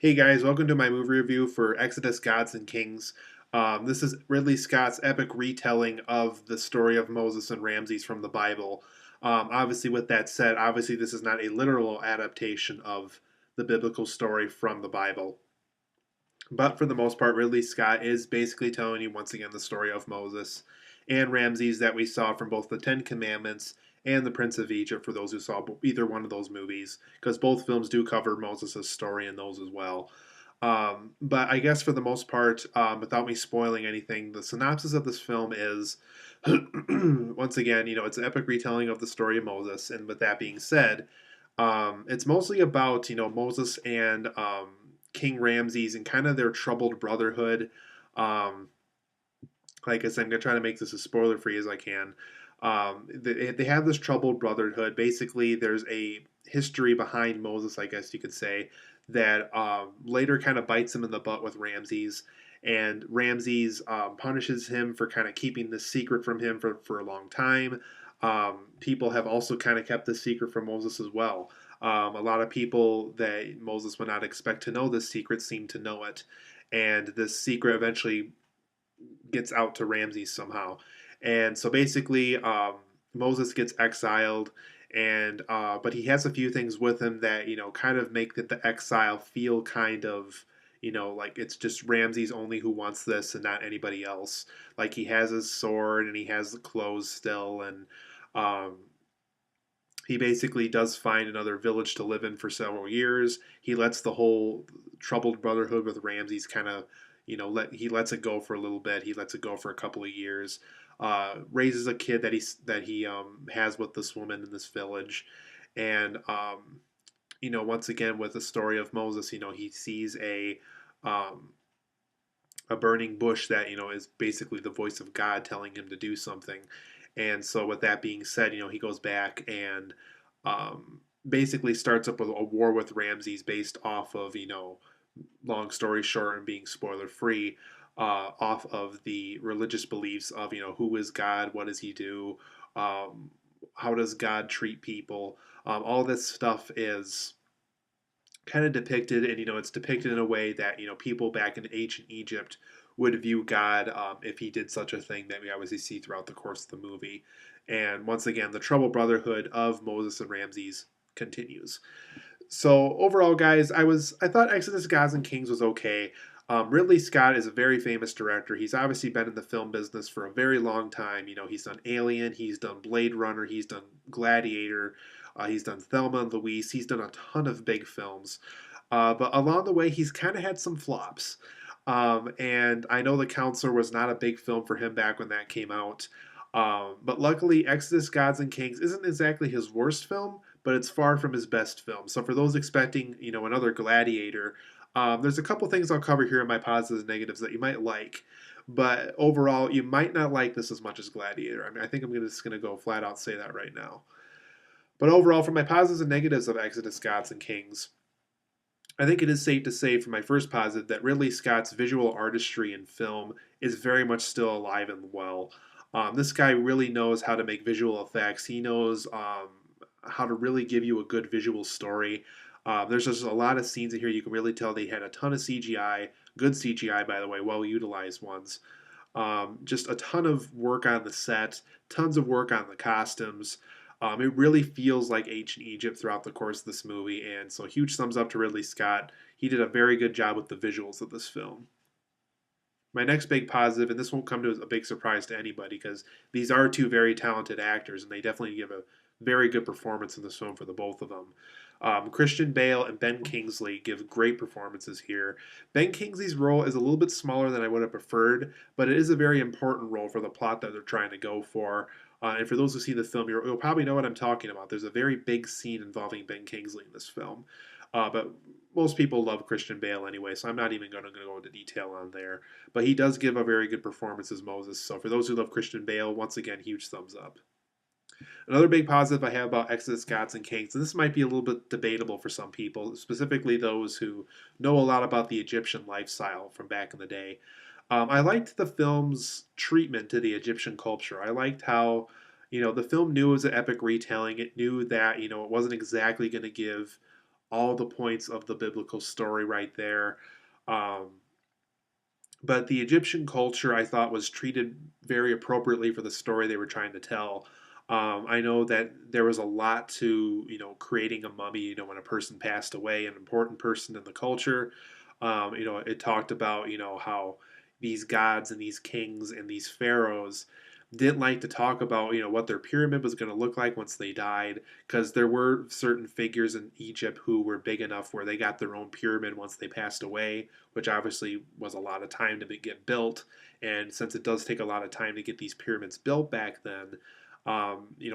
Hey guys, welcome to my movie review for Exodus Gods and Kings. This is Ridley Scott's epic retelling of the story of Moses and Ramses from the Bible. Obviously, with that said, obviously this is not a literal adaptation of the biblical story from the Bible. But for the most part, Ridley Scott is basically telling you once again the story of Moses and Ramses that we saw from both the Ten Commandments and the Prince of Egypt for those who saw either one of those movies, because both films do cover Moses' story in those as well. But I guess for the most part, without me spoiling anything, the synopsis of this film is once again, it's an epic retelling of the story of Moses. And with that being said, it's mostly about Moses and King Ramses and kind of their troubled brotherhood. Um, like I said, I'm gonna try to make this as spoiler free as I can. They have this troubled brotherhood. Basically, there's a history behind Moses, I guess you could say, that later kind of bites him in the butt with Ramses. And Ramses punishes him for kind of keeping this secret from him for a long time. People have also kind of kept this secret from Moses as well. A lot of people that Moses would not expect to know this secret seem to know it. And this secret eventually gets out to Ramses somehow. And so basically, Moses gets exiled, and but he has a few things with him that kind of make the exile feel kind of like it's just Ramses only who wants this and not anybody else. Like he has his sword and he has the clothes still, and um, he basically does find another village to live in for several years. He lets the whole troubled brotherhood with Ramses kind of, he lets it go for a little bit. He lets it go for a couple of years. Raises a kid that he has with this woman in this village, and once again with the story of Moses, he sees um, a burning bush that is basically the voice of God telling him to do something. And so, with that being said, he goes back and basically starts up a war with Ramses based off of long story short and being spoiler free, off of the religious beliefs of who is God, what does He do, um, how does God treat people. All this stuff is kind of depicted, and it's depicted in a way that people back in ancient Egypt would view God, if he did such a thing, that we obviously see throughout the course of the movie. And once again, the trouble brotherhood of Moses and Ramses continues. So overall, guys, I thought Exodus Gods and Kings was okay. Ridley Scott is a very famous director. He's obviously been in the film business for a very long time. He's done Alien, he's done Blade Runner, he's done Gladiator, he's done Thelma and Louise. He's done a ton of big films, but along the way, he's kind of had some flops. And I know The Counselor was not a big film for him back when that came out. But luckily, Exodus Gods and Kings isn't exactly his worst film, but it's far from his best film. So for those expecting, another Gladiator, there's a couple things I'll cover here in my positives and negatives that you might like. But overall, you might not like this as much as Gladiator. I mean, I think I'm just going to go flat out say that right now. But overall, for my positives and negatives of Exodus, Gods, and Kings, I think it is safe to say, for my first positive, that Ridley Scott's visual artistry in film is very much still alive and well. This guy really knows how to make visual effects. He knows how to really give you a good visual story. There's just a lot of scenes in here you can really tell they had a ton of CGI, good CGI, by the way, well utilized ones. Just a ton of work on the set, tons of work on the costumes. It really feels like ancient Egypt throughout the course of this movie, and so huge thumbs up to Ridley Scott. He did a very good job with the visuals of this film. My next big positive, and this won't come to a big surprise to anybody because these are two very talented actors, and they definitely give a very good performance in this film for the both of them. Christian Bale and Ben Kingsley give great performances here. Ben Kingsley's role is a little bit smaller than I would have preferred, but it is a very important role for the plot that they're trying to go for. And for those who see the film, you'll probably know what I'm talking about. There's a very big scene involving Ben Kingsley in this film. But most people love Christian Bale anyway, so I'm not even going to go into detail on there. But he does give a very good performance as Moses. So for those who love Christian Bale, once again, huge thumbs up. Another big positive I have about Exodus, Gods, and Kings, and this might be a little bit debatable for some people, specifically those who know a lot about the Egyptian lifestyle from back in the day. I liked the film's treatment to the Egyptian culture. I liked how, the film knew it was an epic retelling. It knew that, it wasn't exactly going to give all the points of the biblical story right there. Um, but the Egyptian culture, I thought, was treated very appropriately for the story they were trying to tell. I know that there was a lot to, creating a mummy. When a person passed away, an important person in the culture. It talked about, how these gods and these kings and these pharaohs didn't like to talk about, what their pyramid was going to look like once they died, because there were certain figures in Egypt who were big enough where they got their own pyramid once they passed away, which obviously was a lot of time to get built. And since it does take a lot of time to get these pyramids built back then,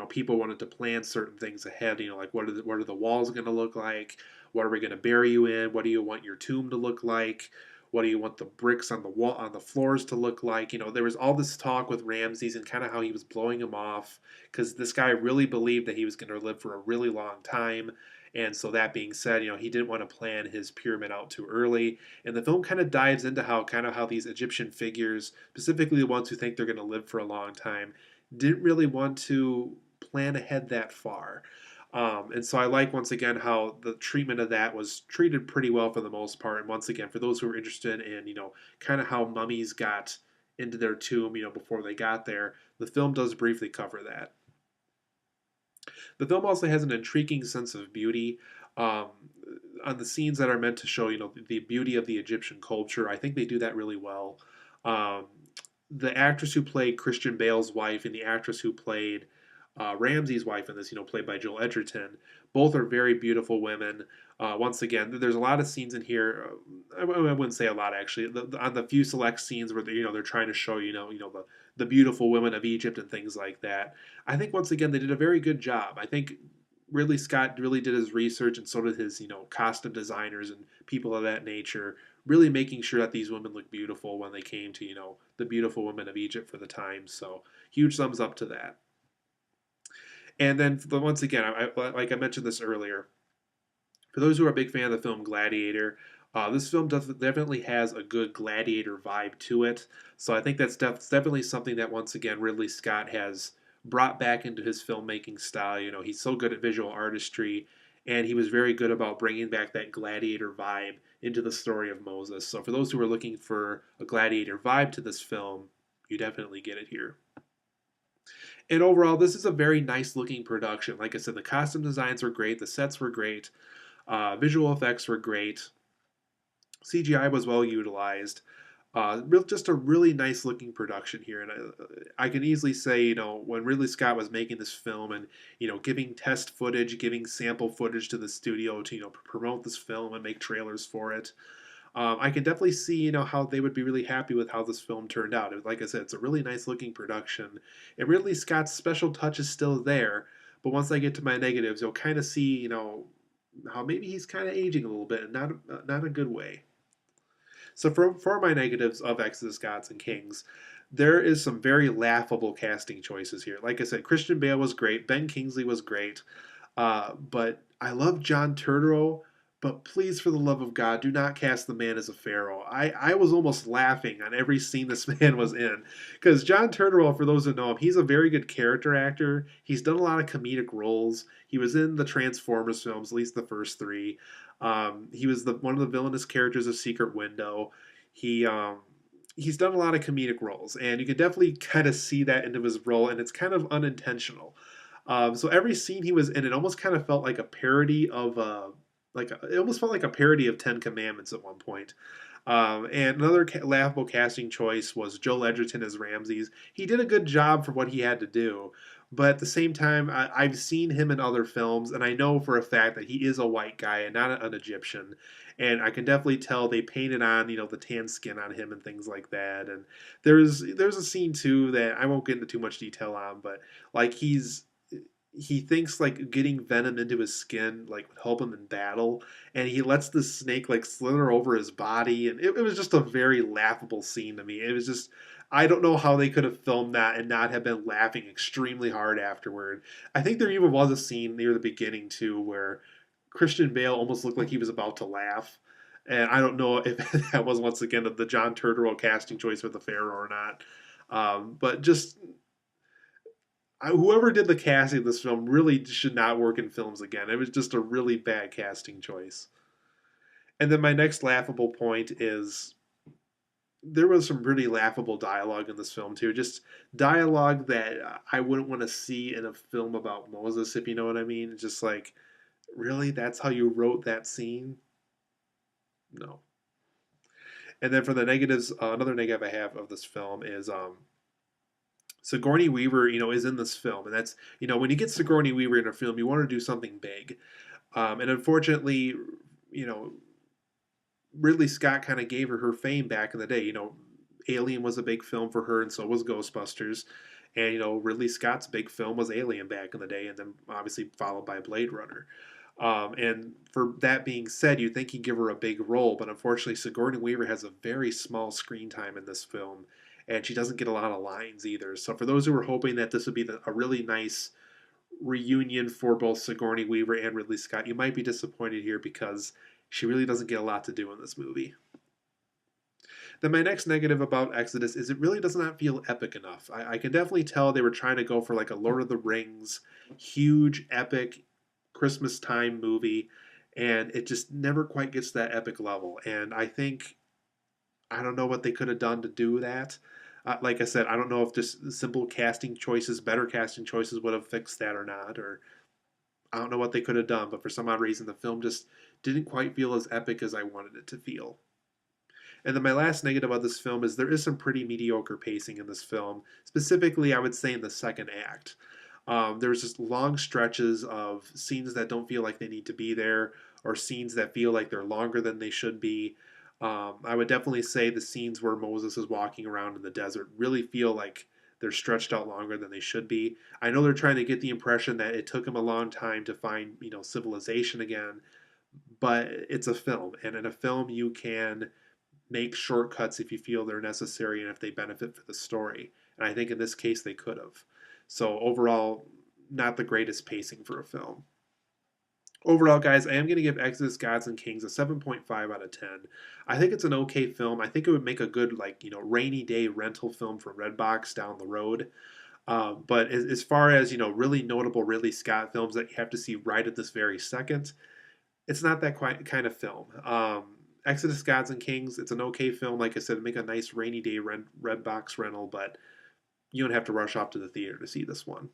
people wanted to plan certain things ahead. Like what are the walls going to look like? What are we going to bury you in? What do you want your tomb to look like? What do you want the bricks on the wall on the floors to look like? There was all this talk with Ramses and kind of how he was blowing him off because this guy really believed that he was going to live for a really long time. And so that being said, he didn't want to plan his pyramid out too early. And the film kind of dives into how these Egyptian figures, specifically the ones who think they're going to live for a long time, didn't really want to plan ahead that far. And so I like, once again, how the treatment of that was treated pretty well for the most part. And once again, for those who are interested in, kind of how mummies got into their tomb, before they got there, the film does briefly cover that. The film also has an intriguing sense of beauty. Um, on the scenes that are meant to show, the beauty of the Egyptian culture, I think they do that really well. Um, the actress who played Christian Bale's wife and the actress who played Ramsey's wife in this, played by Joel Edgerton, both are very beautiful women. Once again, there's a lot of scenes in here. I wouldn't say a lot actually. On the few select scenes where they're trying to show the beautiful women of Egypt and things like that. I think once again they did a very good job. I think Ridley Scott really did his research, and so did his costume designers and people of that nature, really making sure that these women look beautiful when they came to the beautiful women of Egypt for the time. So huge thumbs up to that. And then once again, like I mentioned this earlier, for those who are a big fan of the film Gladiator, this film definitely has a good gladiator vibe to it. So I think that's definitely something that, once again, Ridley Scott has brought back into his filmmaking style. He's so good at visual artistry, and he was very good about bringing back that gladiator vibe into the story of Moses. So for those who are looking for a gladiator vibe to this film, you definitely get it here. And overall, this is a very nice looking production. Like I said, the costume designs were great, the sets were great, visual effects were great, CGI was well utilized. Just a really nice looking production here, and I can easily say, when Ridley Scott was making this film and giving test footage, giving sample footage to the studio to promote this film and make trailers for it, I can definitely see, how they would be really happy with how this film turned out. Like I said, it's a really nice looking production, and Ridley Scott's special touch is still there. But once I get to my negatives, you'll kind of see, how maybe he's kind of aging a little bit, and not a good way. So for my negatives of Exodus Gods and Kings, there is some very laughable casting choices here. Like I said, Christian Bale was great, Ben Kingsley was great, but I love John Turturro. But please, for the love of God, do not cast the man as a pharaoh. I was almost laughing on every scene this man was in. Because John Turturro, for those who know him, he's a very good character actor. He's done a lot of comedic roles. He was in the Transformers films, at least the first three. He was one of the villainous characters of Secret Window. He's done a lot of comedic roles, and you can definitely kind of see that into his role, and it's kind of unintentional. So every scene he was in, it almost kind of felt like a parody of it almost felt like a parody of Ten Commandments at one point. And another laughable casting choice was Joel Edgerton as Ramses. He did a good job for what he had to do, but at the same time, I've seen him in other films, and I know for a fact that he is a white guy and not an Egyptian. And I can definitely tell they painted on, the tan skin on him and things like that. And there's a scene too that I won't get into too much detail on, but like he thinks like getting venom into his skin like would help him in battle, and he lets the snake like slither over his body, and it was just a very laughable scene to me. It was just, I don't know how they could have filmed that and not have been laughing extremely hard afterward. I think there even was a scene near the beginning too where Christian Bale almost looked like he was about to laugh. And I don't know if that was once again the John Turturro casting choice for the Pharaoh or not. But just whoever did the casting of this film really should not work in films again. It was just a really bad casting choice. And then my next laughable point is there was some really laughable dialogue in this film too. Just dialogue that I wouldn't want to see in a film about Moses, if you know what I mean. It's just like, really, that's how you wrote that scene? No. And then for the negatives, another negative I have of this film is Sigourney Weaver, is in this film, and that's when you get Sigourney Weaver in a film, you want to do something big, and unfortunately, you know, Ridley Scott kind of gave her fame back in the day. Alien was a big film for her, and so was Ghostbusters. And Ridley Scott's big film was Alien back in the day, and then obviously followed by Blade Runner. And for that being said, you'd think he'd give her a big role, but unfortunately, Sigourney Weaver has a very small screen time in this film, and she doesn't get a lot of lines either. So for those who were hoping that this would be a really nice reunion for both Sigourney Weaver and Ridley Scott, you might be disappointed here because she really doesn't get a lot to do in this movie. Then my next negative about Exodus is it really does not feel epic enough. I can definitely tell they were trying to go for like a Lord of the Rings, huge, epic Christmas time movie, and it just never quite gets that epic level. And I don't know what they could have done to do that. Like I said, I don't know if just simple casting choices, better casting choices would have fixed that or not, or I don't know what they could have done, but for some odd reason, the film just didn't quite feel as epic as I wanted it to feel. And then my last negative of this film is there is some pretty mediocre pacing in this film. Specifically, I would say in the second act. There's just long stretches of scenes that don't feel like they need to be there, or scenes that feel like they're longer than they should be. I would definitely say the scenes where Moses is walking around in the desert really feel like they're stretched out longer than they should be. I know they're trying to get the impression that it took him a long time to find, civilization again, but it's a film, and in a film you can make shortcuts if you feel they're necessary and if they benefit for the story. And I think in this case they could have. So overall, not the greatest pacing for a film. Overall, guys, I am going to give Exodus Gods and Kings a 7.5 out of 10. I think it's an okay film. I think it would make a good, rainy day rental film for Redbox down the road. But as far as, really notable Ridley Scott films that you have to see right at this very second, it's not that quite kind of film. Exodus Gods and Kings, it's an okay film. Like I said, make a nice rainy day Redbox rental, but you don't have to rush off to the theater to see this one.